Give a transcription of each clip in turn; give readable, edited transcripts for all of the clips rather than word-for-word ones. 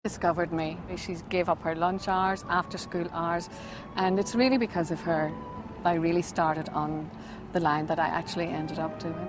discovered me. She gave up her lunch hours, after school hours, and it's really because of her that I really started on the line that I actually ended up doing.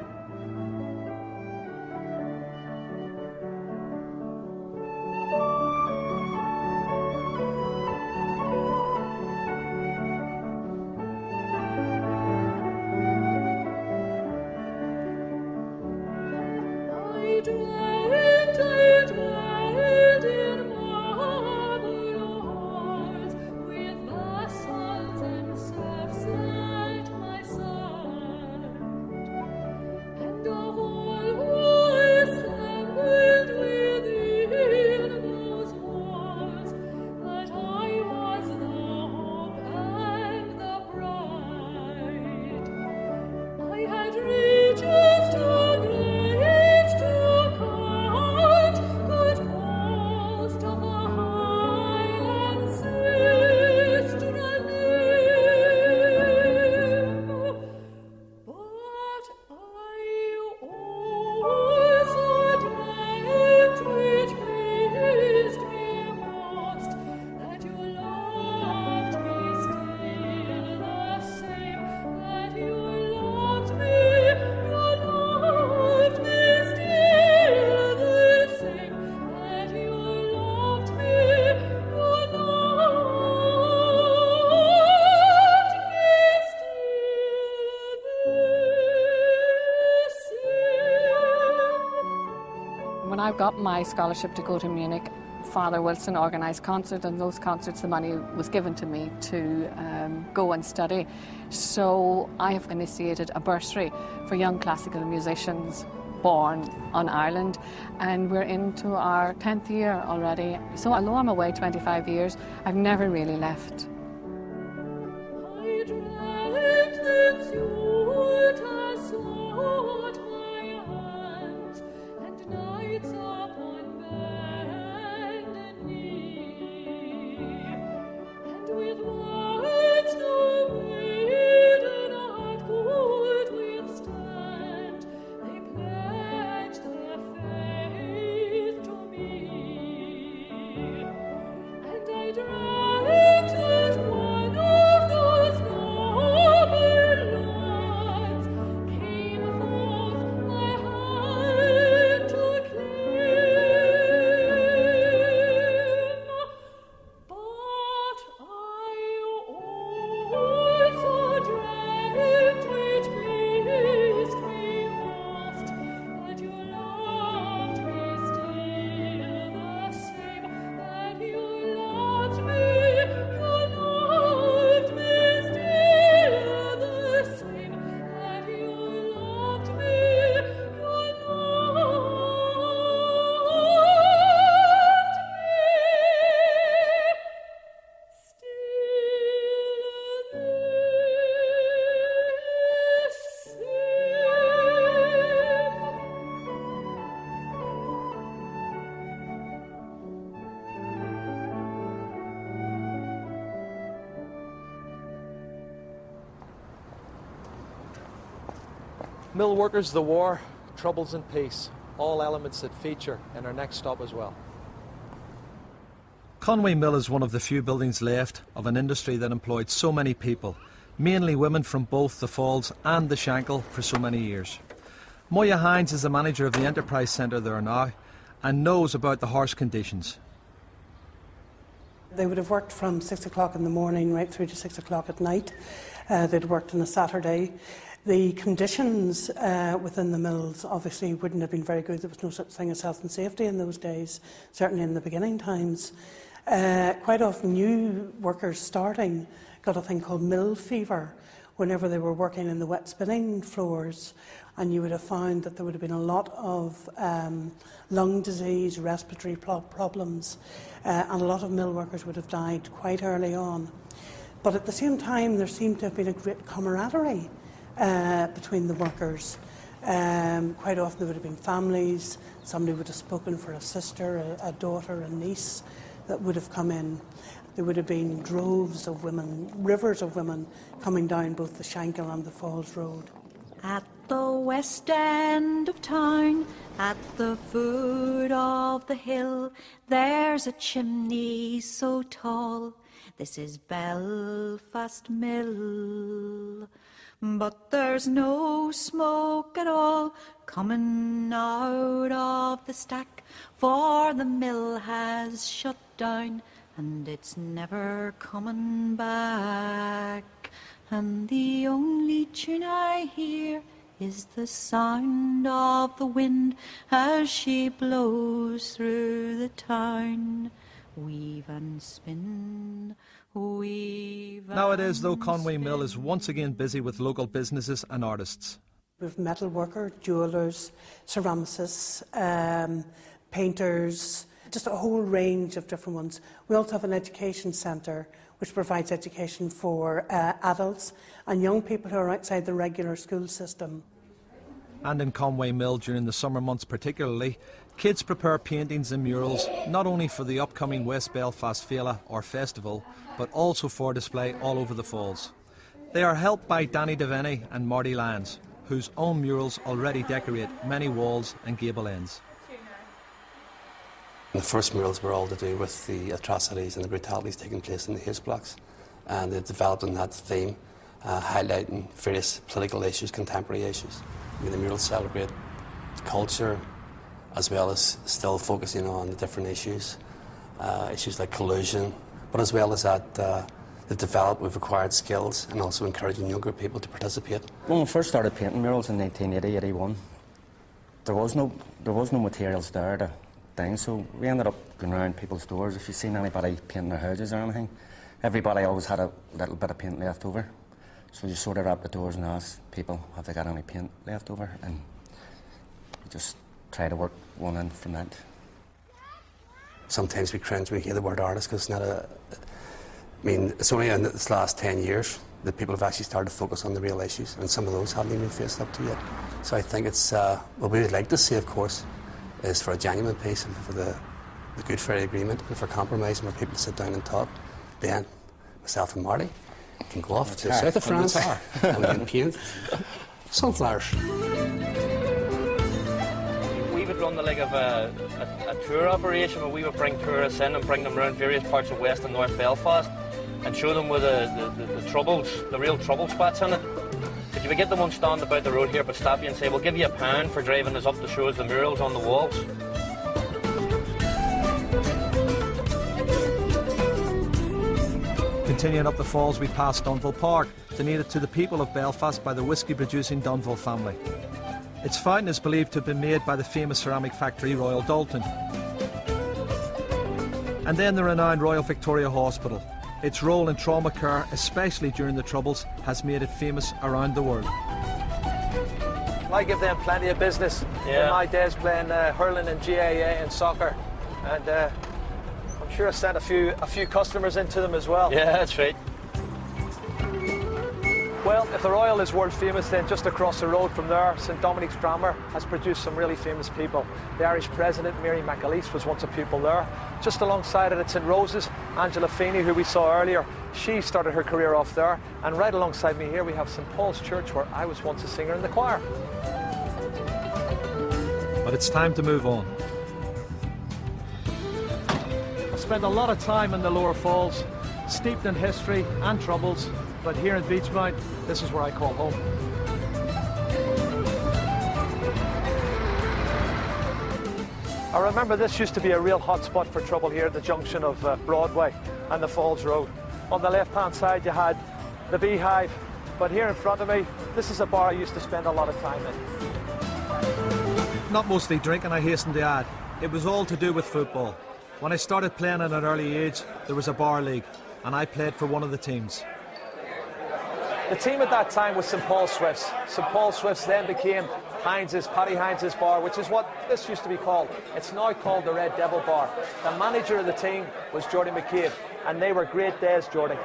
When I got my scholarship to go to Munich, Father Wilson organised concerts, and those concerts, the money was given to me to go and study. So I have initiated a bursary for young classical musicians born on Ireland, and we're into our 10th year already. So although I'm away 25 years, I've never really left. Mill workers, the war, troubles and peace, all elements that feature in our next stop as well. Conway Mill is one of the few buildings left of an industry that employed so many people, mainly women from both the Falls and the Shankill for so many years. Moya Hines is the manager of the Enterprise Centre there now and knows about the harsh conditions. They would have worked from 6 o'clock in the morning right through to 6 o'clock at night. They'd worked on a Saturday. The conditions within the mills obviously wouldn't have been very good. There was no such thing as health and safety in those days, certainly in the beginning times. Quite often new workers starting got a thing called mill fever whenever they were working in the wet spinning floors, and you would have found that there would have been a lot of lung disease, respiratory problems, and a lot of mill workers would have died quite early on. But at the same time there seemed to have been a great camaraderie between the workers. Quite often there would have been families. Somebody would have spoken for a sister, a daughter, a niece that would have come in. There would have been droves of women, rivers of women coming down both the Shankill and the Falls Road. At the west end of town, at the foot of the hill, there's a chimney so tall. This is Belfast Mill. But there's no smoke at all coming out of the stack, for the mill has shut down and it's never coming back. And the only tune I hear is the sound of the wind as she blows through the town. Weave and spin, weave and Nowadays, though, Conway Mill is once again busy with local businesses and artists. We've metal worker, jewellers, ceramicists, painters, just a whole range of different ones. We also have an education centre which provides education for adults and young people who are outside the regular school system. And in Conway Mill, during the summer months particularly, kids prepare paintings and murals not only for the upcoming West Belfast Féile or festival, but also for display all over the falls. They are helped by Danny Devaney and Marty Lyons, whose own murals already decorate many walls and gable ends. The first murals were all to do with the atrocities and the brutalities taking place in the Haste blocks, and they developed on that theme, highlighting various political issues, contemporary issues. I mean, the murals celebrate culture as well as still focusing on the different issues like collusion, but as well as that we've acquired skills and also encouraging younger people to participate. When we first started painting murals in 1980-81, there was no materials there to thing, so we ended up going around people's doors. If you've seen anybody painting their houses or anything, everybody always had a little bit of paint left over. So you sort of wrap the doors and ask people, have they got any paint left over? And you just try to work one in from that. Sometimes we cringe when we hear the word artist, because it's not it's only in this last 10 years that people have actually started to focus on the real issues, and some of those haven't even been faced up to yet. So I think it's, what we would like to see, of course, is for a genuine peace and for the Good Friday Agreement and for compromise and for people to sit down and talk. Then, myself and Marty can go off to the south of France and we can paint sunflowers. We would run the like of a tour operation where we would bring tourists in and bring them around various parts of West and North Belfast and show them where the real trouble spots in it. But you would get the one stand about the road here but stop you and say, we'll give you £1 for driving us up to show us the murals on the walls. Continuing up the falls, we pass Dunville Park, donated to the people of Belfast by the whisky-producing Dunville family. Its fountain is believed to have been made by the famous ceramic factory Royal Dalton. And then the renowned Royal Victoria Hospital. Its role in trauma care, especially during the Troubles, has made it famous around the world. I give them plenty of business in my days playing hurling and GAA and soccer, and I'm sure I sent a few customers into them as well. Yeah, that's right. Well, if the Royal is world famous, then just across the road from there, St Dominic's Grammar has produced some really famous people. The Irish President, Mary McAleese, was once a pupil there. Just alongside it at St Rose's, Angela Feeney, who we saw earlier, she started her career off there. And right alongside me here, we have St Paul's Church, where I was once a singer in the choir. But it's time to move on. I spent a lot of time in the lower falls, steeped in history and troubles, but here in Beachmount, this is where I call home. I remember this used to be a real hot spot for trouble here at the junction of Broadway and the Falls Road. On the left-hand side you had the Beehive, but here in front of me, this is a bar I used to spend a lot of time in. Not mostly drinking, I hasten to add. It was all to do with football. When I started playing at an early age, there was a bar league, and I played for one of the teams. The team at that time was St Paul Swifts. St Paul Swifts then became Paddy Hines' bar, which is what this used to be called. It's now called the Red Devil Bar. The manager of the team was Jordy McCabe, and they were great days, Jordy.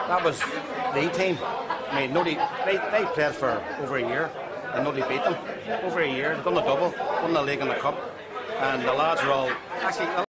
That was the team. I mean, they played for over a year, and nobody beat them. Over a year, they've done the double, won the league and the cup. And the lads are all, actually,